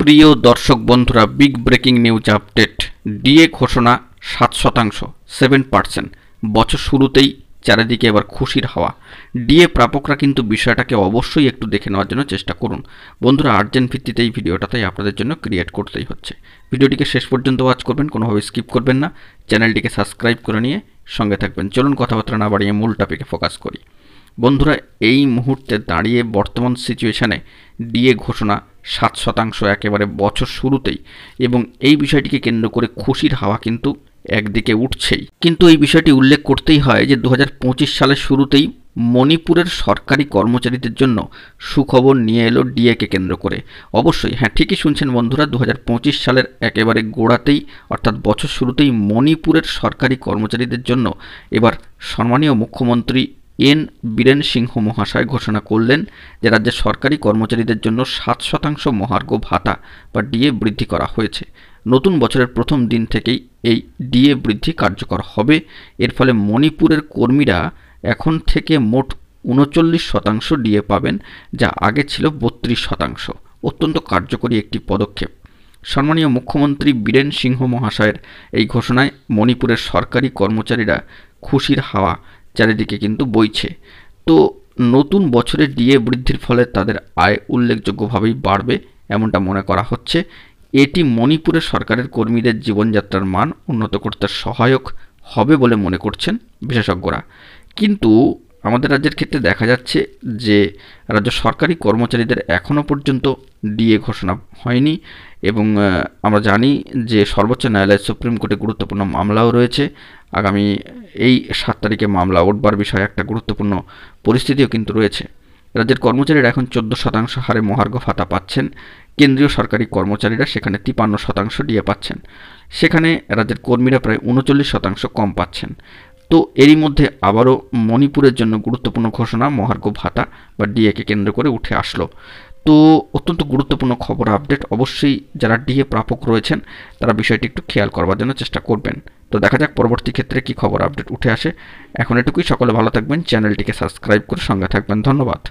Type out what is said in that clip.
প্রিয় দর্শক বন্ধুরা, big breaking news update. DA ঘোষণা 7%, 7%। বছর শুরুতেই চারিদিকে এবার খুশির হাওয়া। ডিএ প্রাপকরা কিন্তু বিষয়টাকে অবশ্যই একটু দেখে নেওয়ার জন্য চেষ্টা করুন। বন্ধুরা, আর্জেন্ট ভিত্তিতে এই ভিডিওটা তাই আপনাদের জন্য ক্রিয়েট করতেই হচ্ছে। ভিডিওটিকে শেষ পর্যন্ত ওয়াচ করবেন, কোনোভাবে স্কিপ করবেন না। চ্যানেলটিকে সাবস্ক্রাইব করে নিয়ে সঙ্গে থাকবেন। চলুন কথাবার্তা না বাড়িয়ে মূল টপিকে ফোকাস করি। বন্ধুরা, এই মুহূর্তে দাঁড়িয়ে বর্তমান সিচুয়েশানে ডিএ ঘোষণা 7% একেবারে বছর শুরুতেই, এবং এই বিষয়টিকে কেন্দ্র করে খুশির হাওয়া কিন্তু একদিকে উঠছেই। কিন্তু এই বিষয়টি উল্লেখ করতেই হয় যে 2025 সালের শুরুতেই মণিপুরের সরকারি কর্মচারীদের জন্য সুখবর নিয়ে এলো ডিএকে কেন্দ্র করে। অবশ্যই হ্যাঁ, ঠিকই শুনছেন বন্ধুরা, 2025 সালের একেবারে গোড়াতেই অর্থাৎ বছর শুরুতেই মণিপুরের সরকারি কর্মচারীদের জন্য এবার সম্মানীয় মুখ্যমন্ত্রী এন বীরেন সিংহ মহাশয় ঘোষণা করলেন যে রাজ্যের সরকারি কর্মচারীদের জন্য 7% মহার্ঘ ভাতা বা ডিএ বৃদ্ধি করা হয়েছে। নতুন বছরের প্রথম দিন থেকেই এই ডিএ বৃদ্ধি কার্যকর হবে। এর ফলে মণিপুরের কর্মীরা এখন থেকে মোট 39% ডিএ পাবেন, যা আগে ছিল 32%। অত্যন্ত কার্যকরী একটি পদক্ষেপ। সম্মানীয় মুখ্যমন্ত্রী বীরেন সিংহ মহাশয়ের এই ঘোষণায় মণিপুরের সরকারি কর্মচারীরা খুশির হাওয়া চারিদিকে কিন্তু বইছে। তো নতুন বছরের ডিএ বৃদ্ধির ফলে তাদের আয় উল্লেখযোগ্যভাবেই বাড়বে এমনটা মনে করা হচ্ছে। এটি মণিপুরের সরকারের কর্মীদের জীবনযাত্রার মান উন্নত করতে সহায়ক হবে বলে মনে করছেন বিশেষজ্ঞরা। কিন্তু আমাদের রাজ্যের ক্ষেত্রে দেখা যাচ্ছে যে রাজ্য সরকারি কর্মচারীদের এখনও পর্যন্ত ডিএ ঘোষণা হয়নি, এবং আমরা জানি যে সর্বোচ্চ ন্যায়ালয়ের সুপ্রিম কোর্টে গুরুত্বপূর্ণ মামলাও রয়েছে। আগামী এই 7 তারিখে মামলা উঠবার বিষয়ে একটা গুরুত্বপূর্ণ পরিস্থিতিও কিন্তু রয়েছে। রাজ্যের কর্মচারীরা এখন 14% হারে মহার্ঘ ভাতা পাচ্ছেন। কেন্দ্রীয় সরকারি কর্মচারীরা সেখানে 53% ডিএ পাচ্ছেন। সেখানে রাজ্যের কর্মীরা প্রায় 39% কম পাচ্ছেন। তো এরই মধ্যে আবারও মণিপুরের জন্য গুরুত্বপূর্ণ ঘোষণা মহার্ঘ ভাতা বা ডিএকে কেন্দ্র করে উঠে আসলো। তো অত্যন্ত গুরুত্বপূর্ণ খবর আপডেট। অবশ্যই যারা ডিএ প্রাপক রয়েছেন তারা বিষয়টি একটু খেয়াল করবার জন্য চেষ্টা করবেন। তো দেখা যাক পরবর্তী ক্ষেত্রে কি খবর আপডেট উঠে আসে। এখন এটুকুই, সকলে ভালো থাকবেন, চ্যানেলটিকে সাবস্ক্রাইব করে সঙ্গে থাকবেন। ধন্যবাদ।